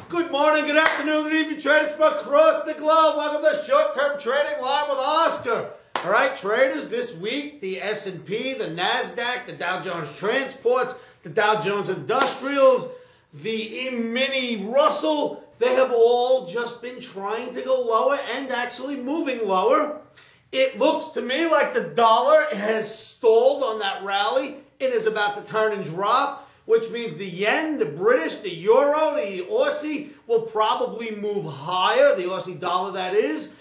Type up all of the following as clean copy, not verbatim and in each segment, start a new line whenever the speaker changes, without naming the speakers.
Good morning, good afternoon, good evening, traders from across the globe. Welcome to Short-Term Trading Live with Oscar. All right, traders, this week, the S&P, the Nasdaq, the Dow Jones Transports, the Dow Jones Industrials, the Emini Russell, they have all just been trying to go lower and actually moving lower. It looks to me like the dollar has stalled on that rally. It is about to turn and drop, which means the yen, the British, the euro, the Aussie will probably move higher, the Aussie dollar that is,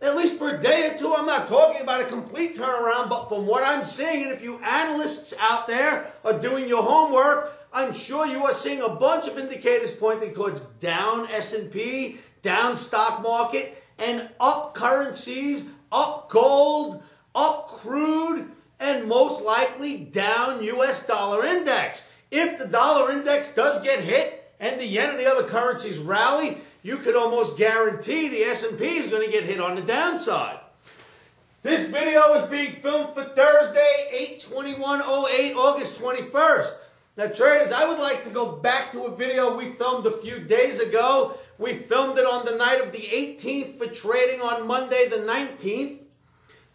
at least for a day or two. I'm not talking about a complete turnaround, but from what I'm seeing, and if you analysts out there are doing your homework, I'm sure you are seeing a bunch of indicators pointing towards down S&P, down stock market, and up currencies, up gold, up crude, and most likely down US dollar index. If the dollar index does get hit and the yen and the other currencies rally, you could almost guarantee the S&P is going to get hit on the downside. This video is being filmed for Thursday, 8/21/08, August 21st. Now traders, I would like to go back to a video we filmed a few days ago. We filmed it on the night of the 18th for trading on Monday the 19th.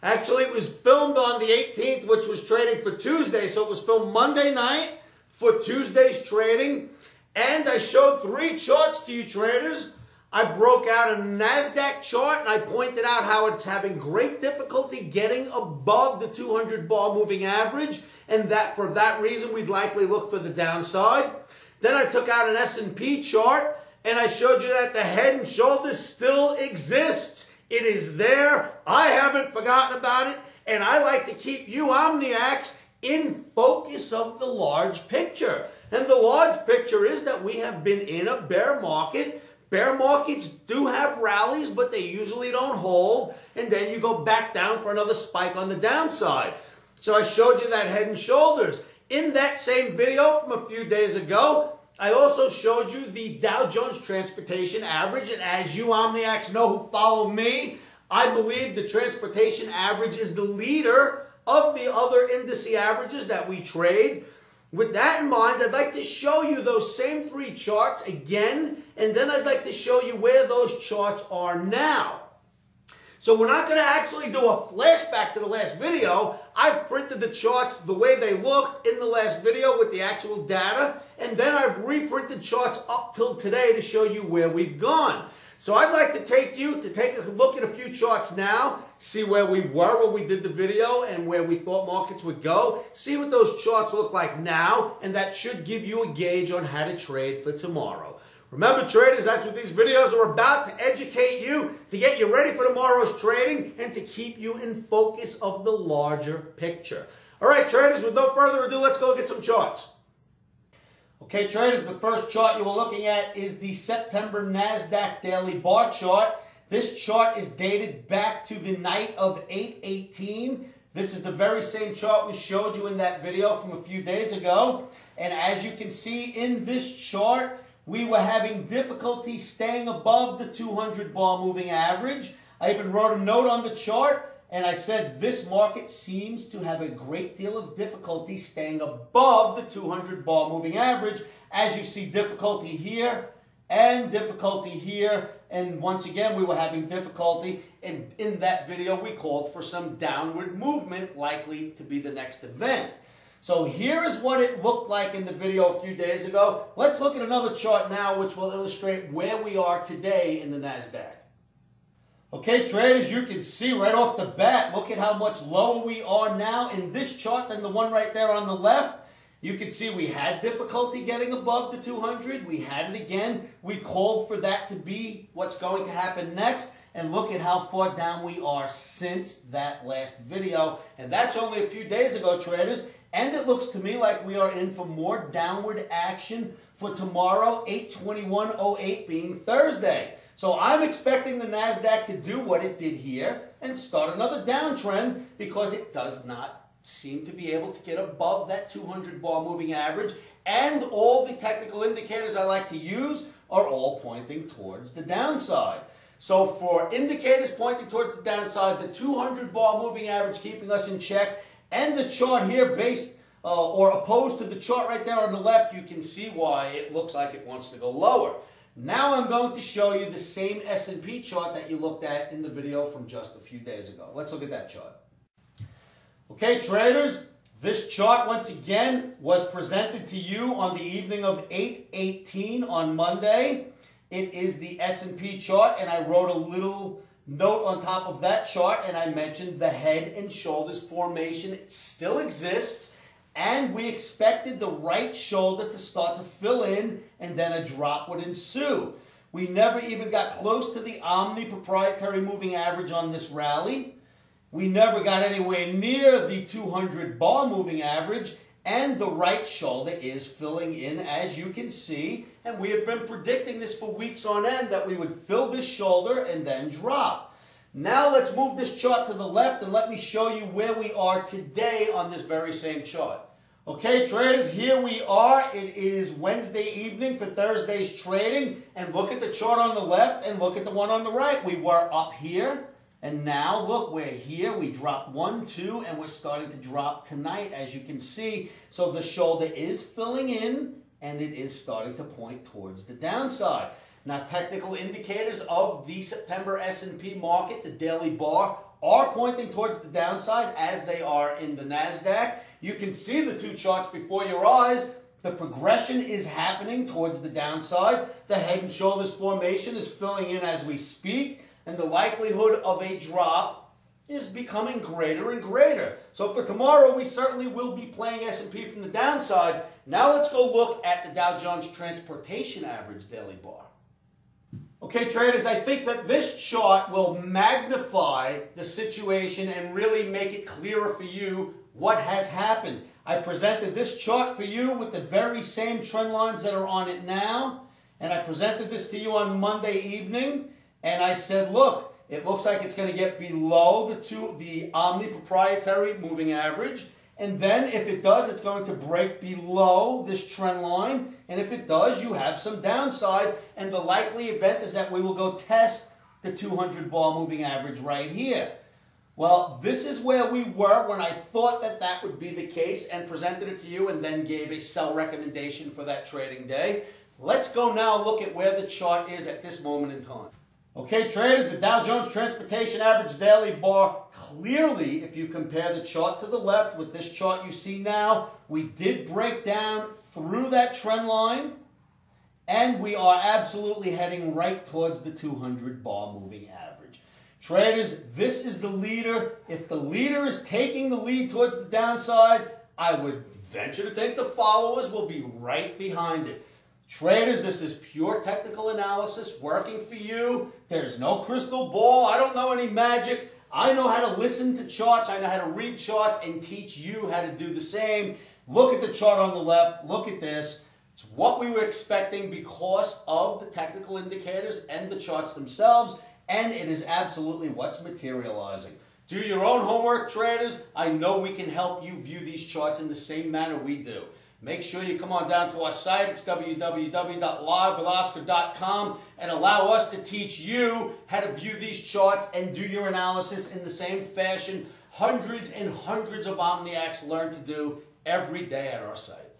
Actually, it was filmed on the 18th, which was trading for Tuesday, so it was filmed Monday night for Tuesday's trading, and I showed three charts to you traders. I broke out a Nasdaq chart and I pointed out how it's having great difficulty getting above the 200 bar moving average, and that for that reason we'd likely look for the downside. Then I took out an S&P chart and I showed you that the head and shoulders still exists. It is there. I haven't forgotten about it, and I like to keep you Omniacs in focus of the large picture. And the large picture is that we have been in a bear market. Bear markets do have rallies, but they usually don't hold, and then you go back down for another spike on the downside. So I showed you that head and shoulders. In that same video from a few days ago, I also showed you the Dow Jones Transportation Average, and as you Omniacs know who follow me, I believe the Transportation Average is the leader of the other indice averages that we trade. With that in mind, I'd like to show you those same three charts again, and then I'd like to show you where those charts are now. So we're not going to actually do a flashback to the last video. I've printed the charts the way they looked in the last video with the actual data, and then I've reprinted charts up till today to show you where we've gone. So I'd like to take a look at a few charts now, see where we were when we did the video and where we thought markets would go, see what those charts look like now, and that should give you a gauge on how to trade for tomorrow. Remember traders, that's what these videos are about, to educate you, to get you ready for tomorrow's trading, and to keep you in focus of the larger picture. All right traders, with no further ado, let's go get some charts. Okay, traders, the first chart you were looking at is the September Nasdaq daily bar chart. This chart is dated back to the night of 8/18. This is the very same chart we showed you in that video from a few days ago. And as you can see in this chart, we were having difficulty staying above the 200 bar moving average. I even wrote a note on the chart, and I said this market seems to have a great deal of difficulty staying above the 200 bar moving average. As you see, difficulty here and difficulty here. And once again, we were having difficulty. And in that video, we called for some downward movement likely to be the next event. So here is what it looked like in the video a few days ago. Let's look at another chart now, which will illustrate where we are today in the Nasdaq. Okay, traders, you can see right off the bat, look at how much lower we are now in this chart than the one right there on the left. You can see we had difficulty getting above the 200. We had it again. We called for that to be what's going to happen next. And look at how far down we are since that last video. And that's only a few days ago, traders. And it looks to me like we are in for more downward action for tomorrow, 8/21/08 being Thursday. So I'm expecting the Nasdaq to do what it did here and start another downtrend, because it does not seem to be able to get above that 200 bar moving average, and all the technical indicators I like to use are all pointing towards the downside. So for indicators pointing towards the downside, the 200 bar moving average keeping us in check, and the chart here based or opposed to the chart right there on the left, you can see why it looks like it wants to go lower. Now I'm going to show you the same S&P chart that you looked at in the video from just a few days ago. Let's look at that chart. Okay, traders, this chart once again was presented to you on the evening of 8/18 on Monday. It is the S&P chart, and I wrote a little note on top of that chart, and I mentioned the head and shoulders formation still exists, and we expected the right shoulder to start to fill in, and then a drop would ensue. We never even got close to the Emini proprietary moving average on this rally. We never got anywhere near the 200 bar moving average, and the right shoulder is filling in, as you can see, and we have been predicting this for weeks on end that we would fill this shoulder and then drop. Now let's move this chart to the left and let me show you where we are today on this very same chart. Okay, traders, here we are. It is Wednesday evening for Thursday's trading, and look at the chart on the left and look at the one on the right. We were up here, and now look, we're here. We dropped 1, 2, and we're starting to drop tonight, as you can see. So the shoulder is filling in, and it is starting to point towards the downside. Now, technical indicators of the September S&P market, the daily bar, are pointing towards the downside as they are in the Nasdaq. You can see the two charts before your eyes. The progression is happening towards the downside. The head and shoulders formation is filling in as we speak, and the likelihood of a drop is becoming greater and greater. So for tomorrow, we certainly will be playing S&P from the downside. Now let's go look at the Dow Jones Transportation Average daily bar. Okay, traders, I think that this chart will magnify the situation and really make it clearer for you what has happened. I presented this chart for you with the very same trend lines that are on it now, and I presented this to you on Monday evening, and I said, look, it looks like it's going to get below the Emini proprietary moving average, and then if it does, it's going to break below this trend line, and if it does, you have some downside, and the likely event is that we will go test the 200 bar moving average right here. Well, this is where we were when I thought that that would be the case and presented it to you and then gave a sell recommendation for that trading day. Let's go now look at where the chart is at this moment in time. Okay, traders, the Dow Jones Transportation Average daily bar, clearly, if you compare the chart to the left with this chart you see now, we did break down through that trend line, and we are absolutely heading right towards the 200 bar moving average. Traders, this is the leader. If the leader is taking the lead towards the downside, I would venture to think the followers will be right behind it. Traders, this is pure technical analysis working for you. There's no crystal ball. I don't know any magic. I know how to listen to charts. I know how to read charts and teach you how to do the same. Look at the chart on the left. Look at this. It's what we were expecting because of the technical indicators and the charts themselves, and it is absolutely what's materializing. Do your own homework, traders. I know we can help you view these charts in the same manner we do. Make sure you come on down to our site. It's www.livewithoscar.com, and allow us to teach you how to view these charts and do your analysis in the same fashion hundreds and hundreds of Omniacs learn to do every day at our site.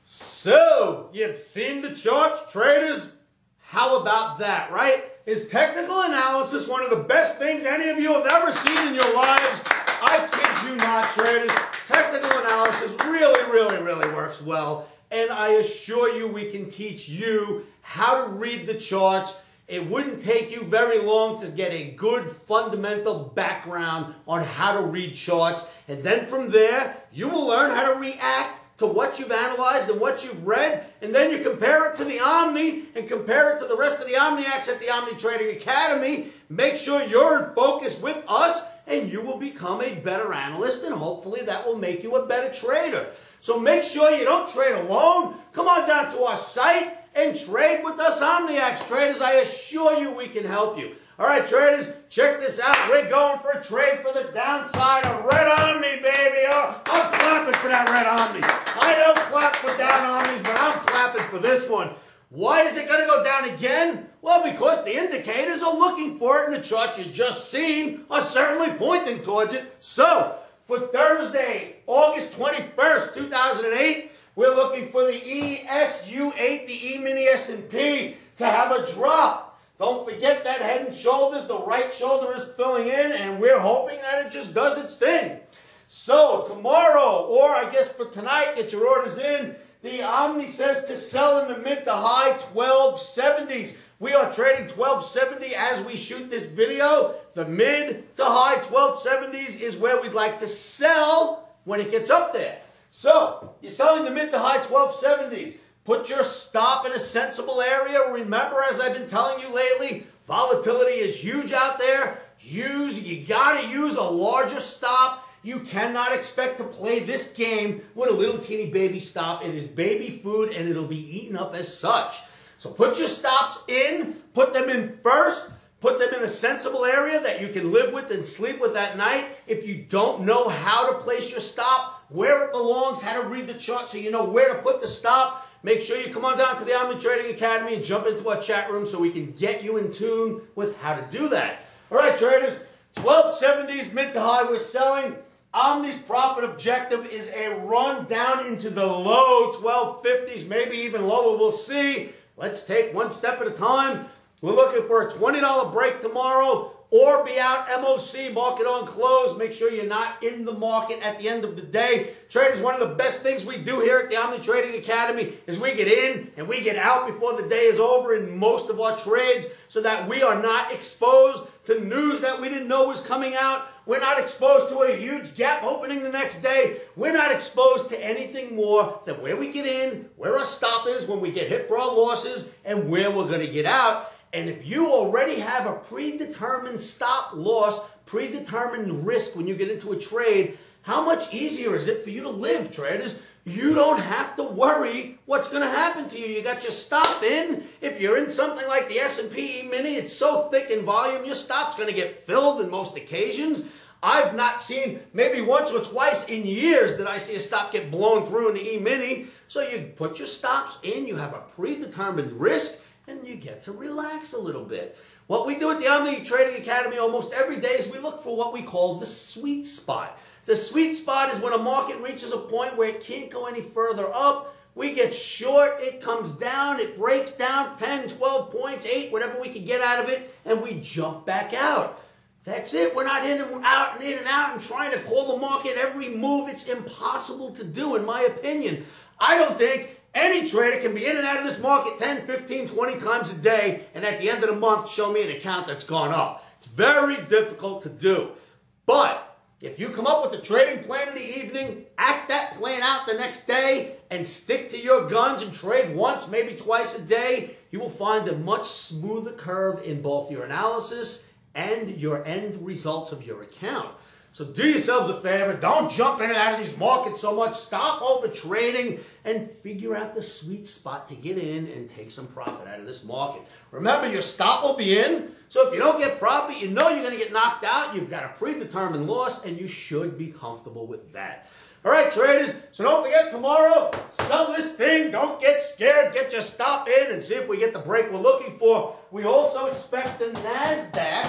So, you've seen the charts, traders? How about that, right? Is technical analysis one of the best things any of you have ever seen in your lives? I kid you not, traders. Technical analysis really works well, and I assure you we can teach you how to read the charts. It wouldn't take you very long to get a good fundamental background on how to read charts, and then from there, you will learn how to react to what you've analyzed and what you've read, and then you compare it to the Emini and compare it to the rest of the Omniacs at the Omni Trading Academy. Make sure you're in focus with us, and you will become a better analyst, and hopefully that will make you a better trader. So make sure you don't trade alone. Come on down to our site and trade with us Omniacs traders. I assure you we can help you. All right, traders, check this out. We're going for a trade for the downside of red Omni, baby. Oh, I'm clapping for that red Omni. I don't clap for down Omnis, but I'm clapping for this one. Why is it going to go down again? Well, because the indicators are looking for it, and the charts you just seen are certainly pointing towards it. So, for Thursday, August 21st, 2008, We're looking for the ESU8, the Emini S&P, to have a drop. Don't forget that head and shoulders, the right shoulder is filling in, and we're hoping that it just does its thing. So tomorrow, or I guess for tonight, get your orders in. The Omni says to sell in the mid to high 1270s. We are trading 1270 as we shoot this video. The mid to high 1270s is where we'd like to sell when it gets up there. So, you're selling the mid to high 1270s. Put your stop in a sensible area. Remember, as I've been telling you lately, volatility is huge out there. You got to use a larger stop. You cannot expect to play this game with a little teeny baby stop. It is baby food and it'll be eaten up as such. So put your stops in, put them in first, put them in a sensible area that you can live with and sleep with at night. If you don't know how to place your stop, where it belongs, how to read the chart so you know where to put the stop, make sure you come on down to the Omni Trading Academy and jump into our chat room so we can get you in tune with how to do that. All right, traders, 1270s mid to high we're selling. Omni's profit objective is a run down into the low 1250s, maybe even lower, we'll see. Let's take one step at a time. We're looking for a $20 break tomorrow or be out MOC, market on close. Make sure you're not in the market at the end of the day. Traders, one of the best things we do here at the Omni Trading Academy is we get in and we get out before the day is over in most of our trades so that we are not exposed to news that we didn't know was coming out. We're not exposed to a huge gap opening the next day. We're not exposed to anything more than where we get in, where our stop is when we get hit for our losses, and where we're going to get out. And if you already have a predetermined stop loss, predetermined risk when you get into a trade, how much easier is it for you to live, traders? You don't have to worry what's going to happen to you. You got your stop in. If you're in something like the S&P E-mini, it's so thick in volume, your stop's going to get filled in most occasions. I've not seen, maybe once or twice in years did I see a stop get blown through in the E-mini. So you put your stops in, you have a predetermined risk, and you get to relax a little bit. What we do at the Omni Trading Academy almost every day is we look for what we call the sweet spot. The sweet spot is when a market reaches a point where it can't go any further up. We get short, it comes down, it breaks down 10, 12 points, 8, whatever we can get out of it, and we jump back out. That's it. We're not in and out and in and out and trying to call the market every move. It's impossible to do, in my opinion. I don't think any trader can be in and out of this market 10, 15, 20 times a day and at the end of the month show me an account that's gone up. It's very difficult to do. But if you come up with a trading plan in the evening, act that plan out the next day, and stick to your guns and trade once, maybe twice a day, you will find a much smoother curve in both your analysis and your end results of your account. So do yourselves a favor, don't jump in and out of these markets so much, stop over trading and figure out the sweet spot to get in and take some profit out of this market. Remember, your stop will be in, so if you don't get profit, you know you're going to get knocked out, you've got a predetermined loss, and you should be comfortable with that. All right, traders, so don't forget tomorrow, sell this thing, don't get scared, get your stop in and see if we get the break we're looking for. We also expect the Nasdaq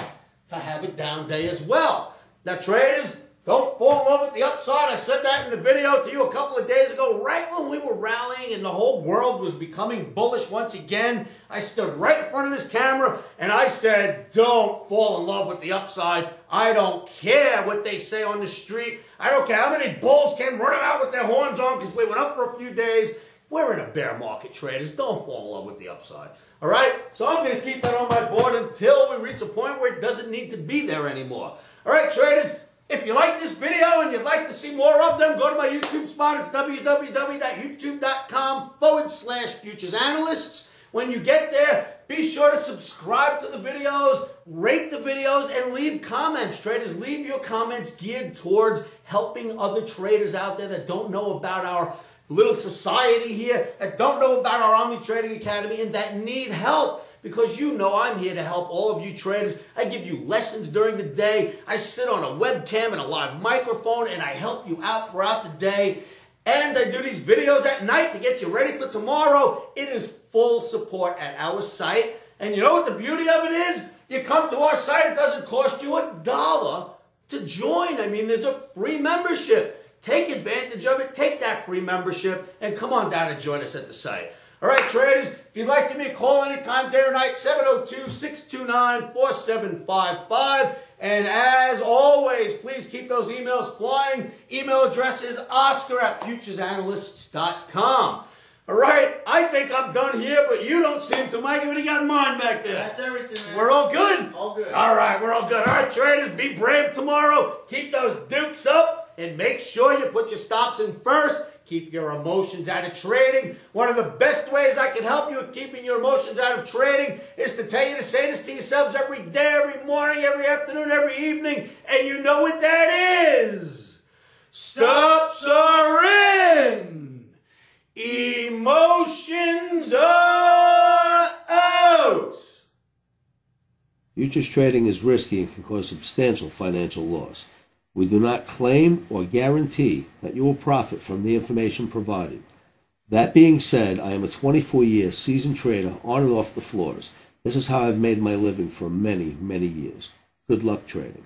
to have a down day as well. Now, traders, don't fall in love with the upside. I said that in the video to you a couple of days ago, right when we were rallying and the whole world was becoming bullish once again. I stood right in front of this camera and I said, don't fall in love with the upside. I don't care what they say on the street. I don't care how many bulls came running out with their horns on because we went up for a few days. We're in a bear market, traders. Don't fall in love with the upside. All right? So I'm going to keep that on my board until we reach a point where it doesn't need to be there anymore. All right, traders, if you like this video and you'd like to see more of them, go to my YouTube spot. It's www.youtube.com/futuresanalysts. When you get there, be sure to subscribe to the videos, rate the videos, and leave comments. Traders, leave your comments geared towards helping other traders out there that don't know about our little society here, that don't know about our Omni Trading Academy, and that need help. Because you know I'm here to help all of you traders. I give you lessons during the day. I sit on a webcam and a live microphone and I help you out throughout the day. And I do these videos at night to get you ready for tomorrow. It is full support at our site. And you know what the beauty of it is? You come to our site, it doesn't cost you $1 to join. I mean, there's a free membership. Take advantage of it. Take that free membership and come on down and join us at the site. All right, traders, if you'd like to give me a call anytime, day or night, 702-629-4755. And as always, please keep those emails flying. Email address is oscar@futuresanalysts.com. All right, I think I'm done here, but you don't seem to. Mike, what do you got in mind back there?
That's everything, man.
We're all good?
All good.
All right, we're all good. All right, traders, be brave tomorrow. Keep those dukes up and make sure you put your stops in first. Keep your emotions out of trading. One of the best ways I can help you with keeping your emotions out of trading is to tell you to say this to yourselves every day, every morning, every afternoon, every evening. And you know what that is. Stops are in. Emotions are out.
Futures trading is risky and can cause substantial financial loss. We do not claim or guarantee that you will profit from the information provided. That being said, I am a 24-year seasoned trader on and off the floors. This is how I've made my living for many, many years. Good luck trading.